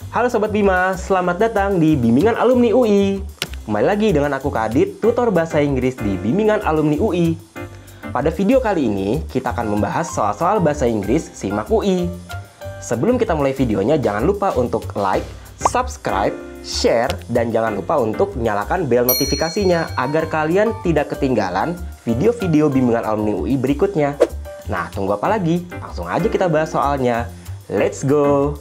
Halo Sobat Bima, selamat datang di Bimbingan Alumni UI. Kembali lagi dengan aku Kak Adit, tutor bahasa Inggris di Bimbingan Alumni UI. Pada video kali ini, kita akan membahas soal-soal bahasa Inggris SIMAK UI. Sebelum kita mulai videonya, jangan lupa untuk like, subscribe, share, dan jangan lupa untuk nyalakan bel notifikasinya agar kalian tidak ketinggalan video-video Bimbingan Alumni UI berikutnya. Nah, tunggu apa lagi? Langsung aja kita bahas soalnya. Let's go!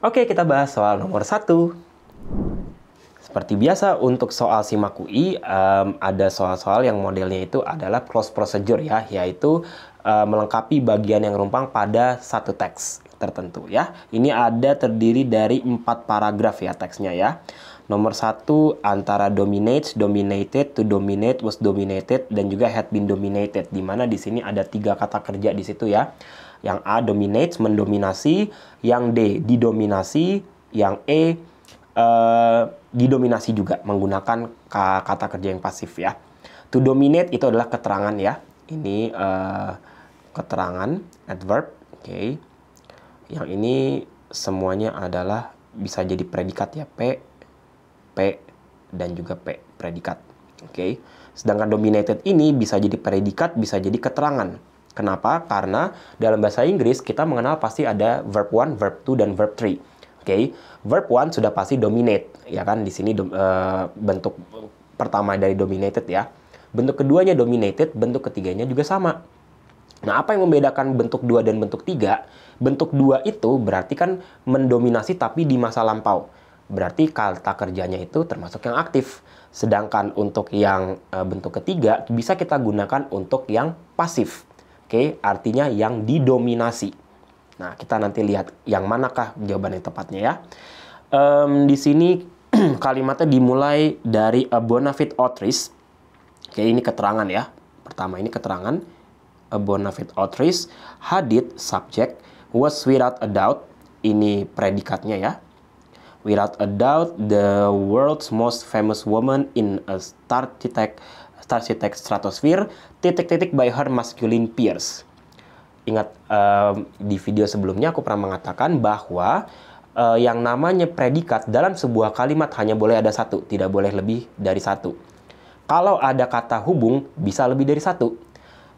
Oke, kita bahas soal nomor 1. Seperti biasa, untuk soal SIMAK UI, ada soal-soal yang modelnya itu adalah close procedure ya, yaitu melengkapi bagian yang rumpang pada satu teks tertentu ya. Ini ada terdiri dari 4 paragraf ya teksnya ya. Nomor 1, antara dominates, dominated, to dominate, was dominated, dan juga had been dominated. Dimana di sini ada 3 kata kerja di situ ya. Yang A, dominates, mendominasi. Yang D, didominasi. Yang E, didominasi juga menggunakan kata kerja yang pasif ya. To dominate itu adalah keterangan ya. Ini keterangan, adverb. Oke. Yang ini semuanya adalah bisa jadi predikat ya. P, dan juga P, predikat. Oke. Sedangkan dominated ini bisa jadi predikat, bisa jadi keterangan. Kenapa? Karena dalam bahasa Inggris kita mengenal pasti ada verb 1, verb 2, dan verb 3. Oke, verb 1 sudah pasti dominate, ya kan? Di sini bentuk pertama dari dominated ya. Bentuk keduanya dominated, bentuk ketiganya juga sama. Nah, apa yang membedakan bentuk 2 dan bentuk 3? Bentuk 2 itu berarti kan mendominasi tapi di masa lampau. Berarti kata kerjanya itu termasuk yang aktif. Sedangkan untuk yang bentuk ketiga bisa kita gunakan untuk yang pasif. Oke, artinya yang didominasi. Nah, kita nanti lihat yang manakah jawaban yang tepatnya ya. Di sini kalimatnya dimulai dari a bona fide authoress. Oke, ini keterangan ya. Pertama ini keterangan. A bona fide authoress, hadit, subject, was without a doubt. Ini predikatnya ya. Without a doubt, the world's most famous woman in a Starship stratosphere, titik-titik by her masculine peers. Ingat, di video sebelumnya aku pernah mengatakan bahwa yang namanya predikat dalam sebuah kalimat hanya boleh ada satu, tidak boleh lebih dari satu. Kalau ada kata hubung, bisa lebih dari satu.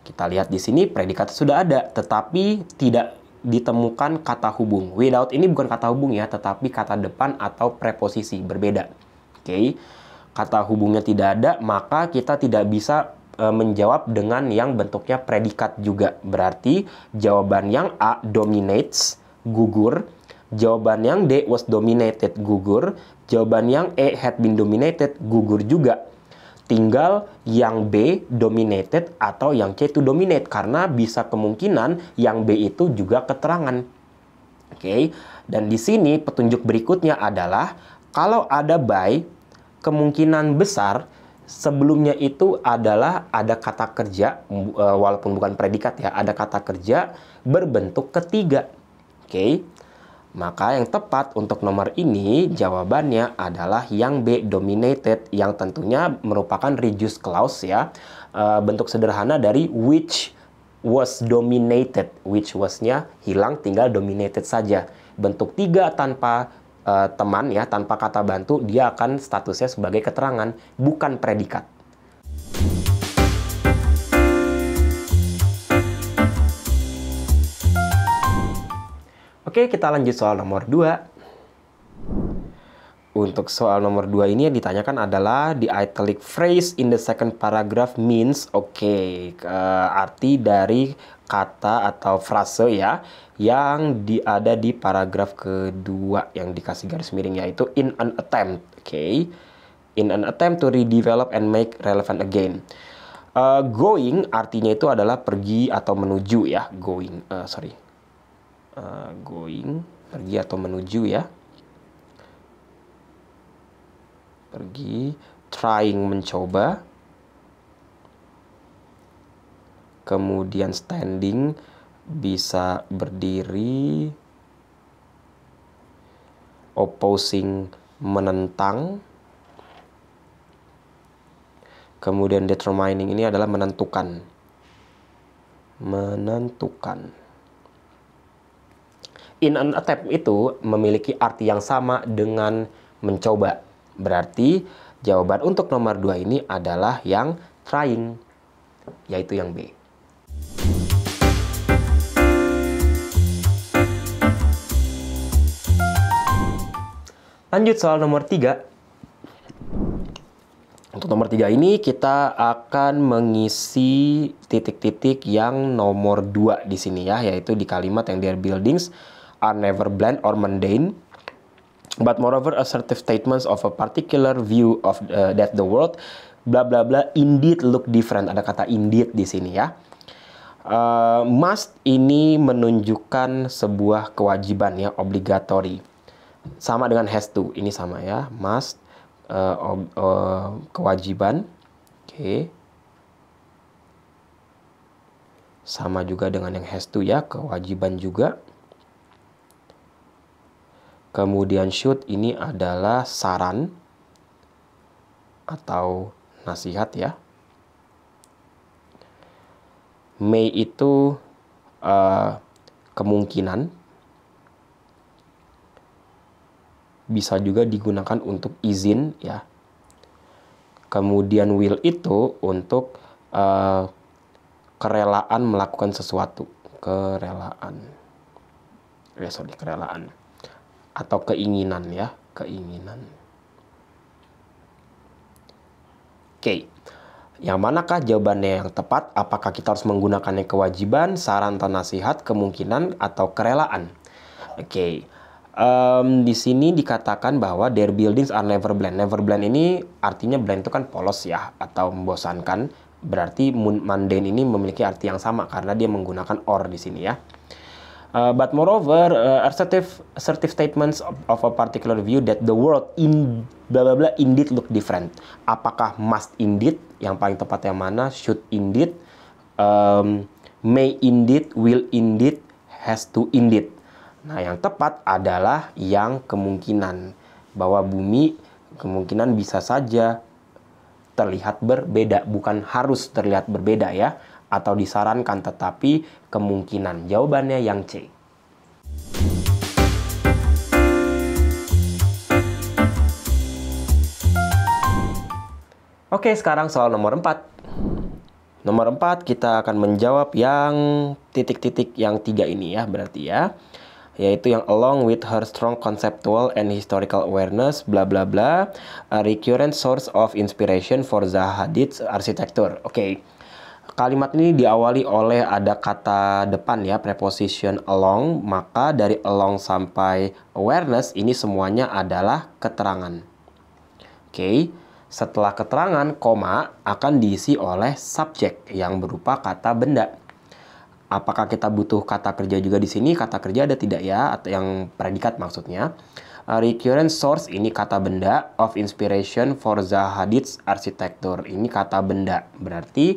Kita lihat di sini predikat sudah ada, tetapi tidak ditemukan kata hubung. Without ini bukan kata hubung ya, tetapi kata depan atau preposisi, berbeda. Oke. Kata hubungnya tidak ada, maka kita tidak bisa menjawab dengan yang bentuknya predikat juga. Berarti jawaban yang A, dominates, gugur. Jawaban yang D, was dominated, gugur. Jawaban yang E, had been dominated, gugur juga. Tinggal yang B, dominated, atau yang C, to dominate. Karena bisa kemungkinan yang B itu juga keterangan. Oke, dan di sini petunjuk berikutnya adalah kalau ada by, kemungkinan besar sebelumnya itu adalah ada kata kerja, walaupun bukan predikat ya, ada kata kerja berbentuk ketiga. Oke, maka yang tepat untuk nomor ini jawabannya adalah yang B, dominated, yang tentunya merupakan reduced clause ya, bentuk sederhana dari which was dominated. Which was-nya hilang, tinggal dominated saja. Bentuk 3 tanpa teman ya, tanpa kata bantu, dia akan statusnya sebagai keterangan, bukan predikat. Oke, kita lanjut soal nomor 2. Untuk soal nomor 2 ini yang ditanyakan adalah the italic phrase in the second paragraph means, arti dari kata atau frase ya yang ada di paragraf kedua yang dikasih garis miring, yaitu in an attempt. In an attempt to redevelop and make relevant again. Going artinya itu adalah pergi atau menuju ya. Going, pergi atau menuju ya. Pergi, trying, mencoba. Kemudian standing, bisa berdiri. opposing, menentang. Kemudian determining ini adalah menentukan. Menentukan. In an attempt itu memiliki arti yang sama dengan mencoba. Berarti jawaban untuk nomor 2 ini adalah yang trying, yaitu yang B. Lanjut soal nomor 3. Untuk nomor 3 ini kita akan mengisi titik-titik yang nomor 2 di sini ya, yaitu di kalimat yang their buildings are never bland or mundane, but moreover assertive statements of a particular view of that the world bla bla bla indeed look different. Ada kata indeed di sini ya. Must ini menunjukkan sebuah kewajiban ya, obligatory. Sama dengan has to, ini sama ya, must kewajiban. Oke. Sama juga dengan yang has to ya, kewajiban juga. Kemudian should ini adalah saran atau nasihat ya. May itu kemungkinan. Bisa juga digunakan untuk izin ya. Kemudian will itu untuk kerelaan melakukan sesuatu. Kerelaan. Kerelaan. Atau keinginan ya. Keinginan. Oke. Yang manakah jawabannya yang tepat? Apakah kita harus menggunakannya kewajiban, saran atau nasihat, kemungkinan, atau kerelaan? Oke. Di sini dikatakan bahwa their buildings are never bland. Never bland ini artinya bland itu kan polos ya, atau membosankan. Berarti mundane ini memiliki arti yang sama karena dia menggunakan or di sini ya. But moreover, assertive statements of a particular view that the world in bla bla bla indeed look different. Apakah must indeed yang paling tepat yang mana? Should indeed, may indeed, will indeed, has to indeed. Nah, yang tepat adalah yang kemungkinan bahwa bumi kemungkinan bisa saja terlihat berbeda, bukan harus terlihat berbeda ya, atau disarankan, tetapi kemungkinan. Jawabannya yang C. Oke, sekarang soal nomor 4. Nomor 4 kita akan menjawab yang titik-titik yang 3 ini ya, berarti ya. Yaitu yang along with her strong conceptual and historical awareness bla bla bla a recurrent source of inspiration for Zaha Hadid's architecture. Oke. Kalimat ini diawali oleh ada kata depan ya, preposition along, maka dari along sampai awareness ini semuanya adalah keterangan. Oke. Setelah keterangan, koma akan diisi oleh subjek yang berupa kata benda. Apakah kita butuh kata kerja juga di sini? Kata kerja ada tidak ya? Atau yang predikat maksudnya. Recurrent source ini kata benda. Of inspiration for Zaha Hadid's architecture. Ini kata benda. Berarti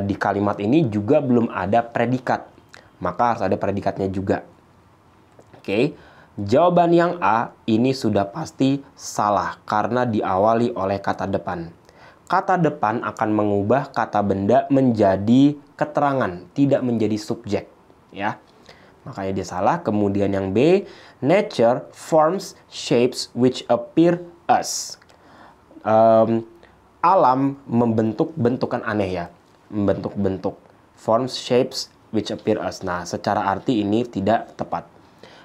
di kalimat ini juga belum ada predikat. Maka harus ada predikatnya juga. Oke. Jawaban yang A ini sudah pasti salah karena diawali oleh kata depan. Kata depan akan mengubah kata benda menjadi keterangan, tidak menjadi subjek, ya. Makanya dia salah. Kemudian yang B, nature forms shapes which appear us. Alam membentuk bentukan aneh ya, membentuk bentuk. Forms shapes which appear us. Nah, secara arti ini tidak tepat.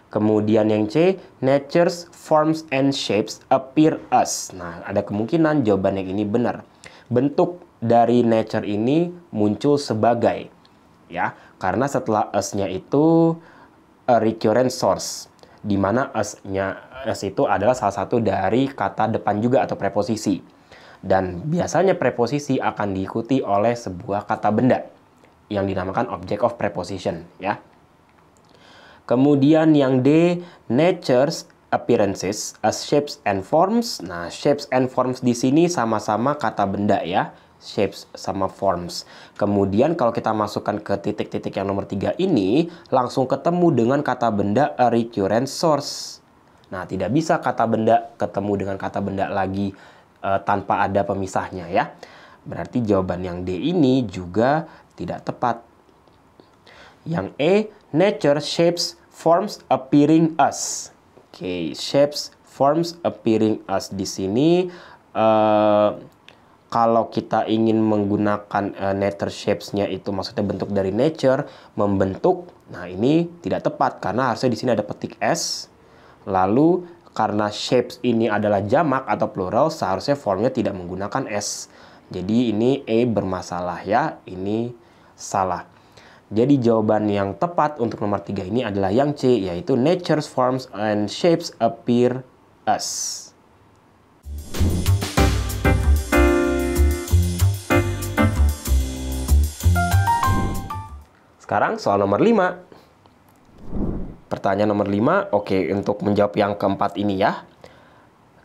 Kemudian yang C, nature's forms and shapes appear us. Nah, ada kemungkinan jawaban yang ini benar. Bentuk dari nature ini muncul sebagai, ya, karena setelah us-nya itu a recurrent source, di mana us itu adalah salah satu dari kata depan juga atau preposisi. Dan biasanya preposisi akan diikuti oleh sebuah kata benda yang dinamakan object of preposition, ya. Kemudian yang D, nature's appearances as shapes and forms. Nah, shapes and forms di sini sama-sama kata benda ya. Shapes sama forms. Kemudian kalau kita masukkan ke titik-titik yang nomor 3 ini, langsung ketemu dengan kata benda a recurrent source. Nah, tidak bisa kata benda ketemu dengan kata benda lagi tanpa ada pemisahnya ya. Berarti jawaban yang D ini juga tidak tepat. Yang E, nature shapes forms appearing us. Oke, shapes forms appearing us di sini kalau kita ingin menggunakan nature shapes-nya itu maksudnya bentuk dari nature membentuk. Nah, ini tidak tepat karena harusnya di sini ada petik S. Lalu karena shapes ini adalah jamak atau plural, seharusnya formnya tidak menggunakan S. Jadi ini E bermasalah ya, ini salah. Jadi jawaban yang tepat untuk nomor 3 ini adalah yang C, yaitu nature's forms and shapes appear us. Sekarang soal nomor 5. Pertanyaan nomor 5, oke, untuk menjawab yang keempat ini ya.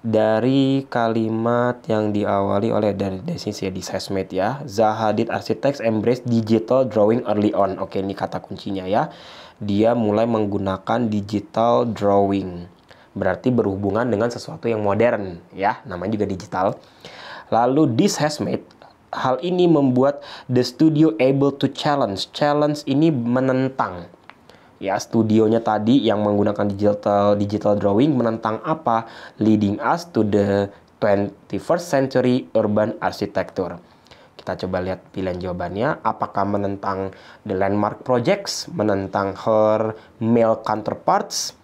Dari kalimat yang diawali oleh dari sini di Sesmed ya. Zaha Hadid Architects embrace digital drawing early on. Oke, ini kata kuncinya ya. Dia mulai menggunakan digital drawing. Berarti berhubungan dengan sesuatu yang modern ya, namanya juga digital. Lalu this has made, hal ini membuat the studio able to challenge. Challenge ini menentang. Ya, studionya tadi yang menggunakan digital drawing menentang apa? Leading us to the 21st century urban architecture. Kita coba lihat pilihan jawabannya. Apakah menentang the landmark projects, menentang her male counterparts,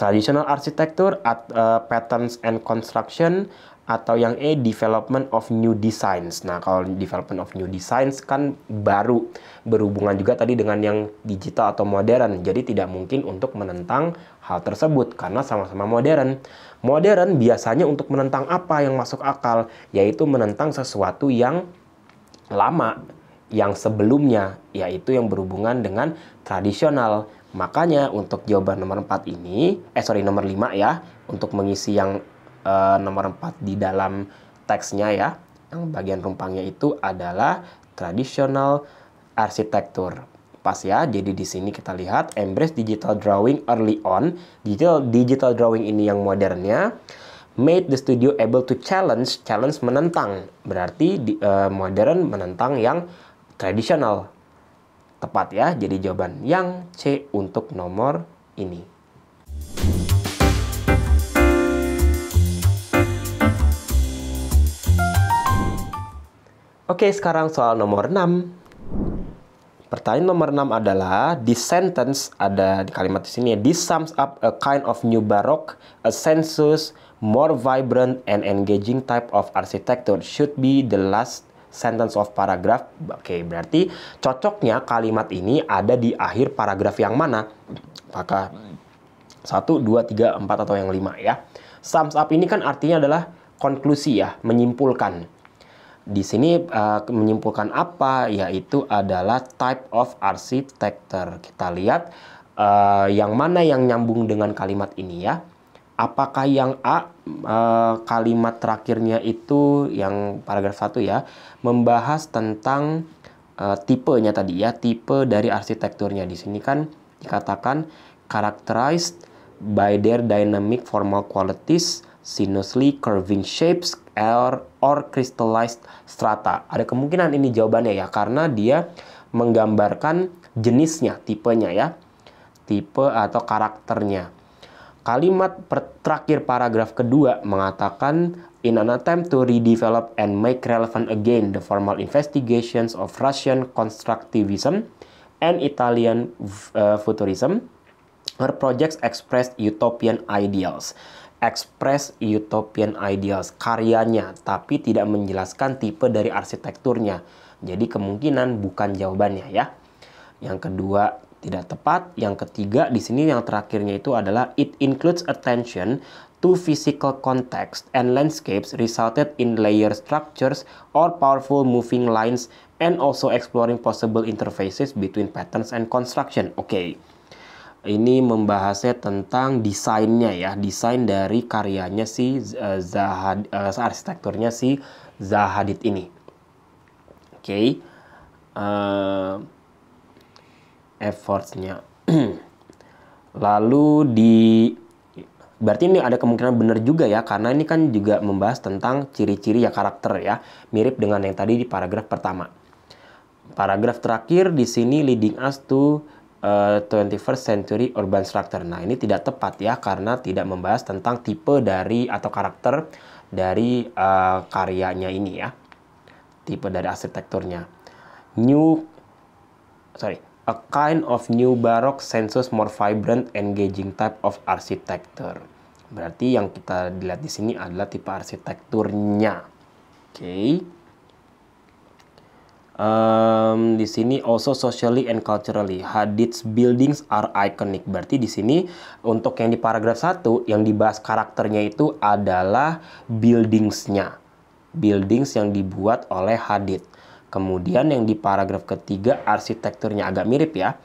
traditional architecture, patterns and construction, atau yang E, development of new designs. Nah, kalau development of new designs kan baru, berhubungan juga tadi dengan yang digital atau modern. Jadi tidak mungkin untuk menentang hal tersebut karena sama-sama modern. Modern biasanya untuk menentang apa yang masuk akal, yaitu menentang sesuatu yang lama, yang sebelumnya, yaitu yang berhubungan dengan tradisional. Makanya untuk jawaban nomor 4 ini, nomor 5 ya, untuk mengisi yang nomor 4 di dalam teksnya ya, yang bagian rumpangnya itu adalah traditional architecture. Pas ya, jadi di sini kita lihat embrace digital drawing early on. Digital drawing ini yang modernnya. Made the studio able to challenge menentang. Berarti modern menentang yang tradisional. Tepat ya, jadi jawaban yang C untuk nomor ini. Oke, sekarang soal nomor 6. Pertanyaan nomor 6 adalah, this sentence, ada di kalimat di sini ya, this sums up a kind of new baroque, a sensuous, more vibrant and engaging type of architecture should be the last sentence of paragraph. Oke, berarti cocoknya kalimat ini ada di akhir paragraf yang mana? Apakah 1, 2, 3, 4 atau yang 5 ya? Sums up ini kan artinya adalah konklusi ya, menyimpulkan. Di sini menyimpulkan apa? Yaitu adalah type of architecture. Kita lihat yang mana yang nyambung dengan kalimat ini ya. Apakah yang A, kalimat terakhirnya itu yang paragraf 1 ya, membahas tentang tipenya tadi ya, tipe dari arsitekturnya. Di sini kan dikatakan characterized by their dynamic formal qualities, sinuously curving shapes, or crystallized strata. Ada kemungkinan ini jawabannya ya, karena dia menggambarkan jenisnya, tipenya ya, tipe atau karakternya. Kalimat terakhir paragraf kedua mengatakan, in an attempt to redevelop and make relevant again the formal investigations of Russian constructivism and Italian futurism, her projects expressed utopian ideals. Express utopian ideals, karyanya, tapi tidak menjelaskan tipe dari arsitekturnya. Jadi kemungkinan bukan jawabannya ya. Yang kedua tidak tepat. Yang ketiga di sini yang terakhirnya itu adalah it includes attention to physical context and landscapes resulted in layer structures or powerful moving lines and also exploring possible interfaces between patterns and construction. Oke. Ini membahasnya tentang desainnya ya, desain dari karyanya si arsitekturnya si Zaha Hadid ini. Oke. Effortsnya. Lalu di Berarti ini ada kemungkinan benar juga ya, karena ini kan juga membahas tentang ciri-ciri ya karakter ya, mirip dengan yang tadi di paragraf pertama. Paragraf terakhir di sini leading us to 21st century urban structure. Nah, ini tidak tepat ya, karena tidak membahas tentang tipe dari atau karakter dari karyanya ini ya. Tipe dari arsitekturnya. A kind of new baroque sensus more vibrant, engaging type of architecture. Berarti yang kita lihat di sini adalah tipe arsitekturnya. Oke. Di sini also socially and culturally, Hadid's buildings are iconic. Berarti di sini untuk yang di paragraf 1 yang dibahas karakternya itu adalah buildingsnya. Buildings yang dibuat oleh Hadid. Kemudian yang di paragraf ketiga arsitekturnya agak mirip ya.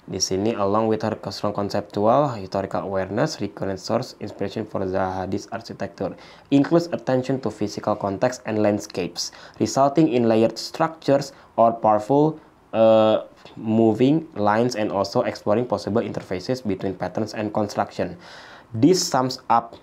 Di sini along with her strong conceptual historical awareness, recurrent source inspiration for the Hadid's architecture includes attention to physical context and landscapes, resulting in layered structures or powerful moving lines, and also exploring possible interfaces between patterns and construction. This sums up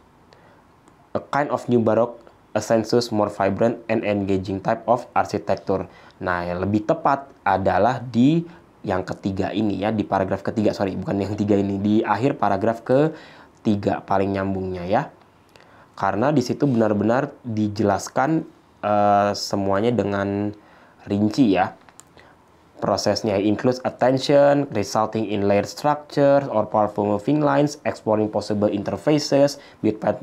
a kind of new baroque, a sensus more vibrant and engaging type of architecture. Nah, yang lebih tepat adalah di yang ketiga ini ya, di paragraf ketiga, sorry, bukan yang tiga ini, di akhir paragraf ketiga paling nyambungnya ya. Karena di situ benar-benar dijelaskan semuanya dengan rinci ya. Prosesnya includes attention, resulting in layered structures or powerful moving lines, exploring possible interfaces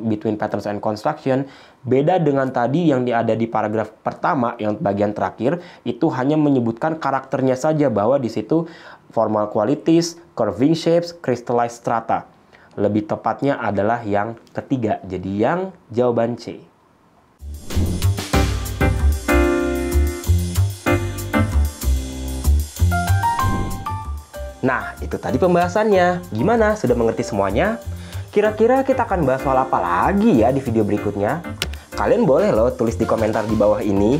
between patterns and construction. Beda dengan tadi yang ada di paragraf pertama, yang bagian terakhir, itu hanya menyebutkan karakternya saja, bahwa di situ formal qualities, curving shapes, crystallized strata. Lebih tepatnya adalah yang ketiga, jadi yang jawaban C. Nah, itu tadi pembahasannya. Gimana? Sudah mengerti semuanya? Kira-kira kita akan bahas soal apa lagi ya di video berikutnya? Kalian boleh loh tulis di komentar di bawah ini.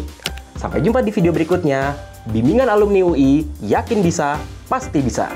Sampai jumpa di video berikutnya. Bimbingan alumni UI, yakin bisa, pasti bisa.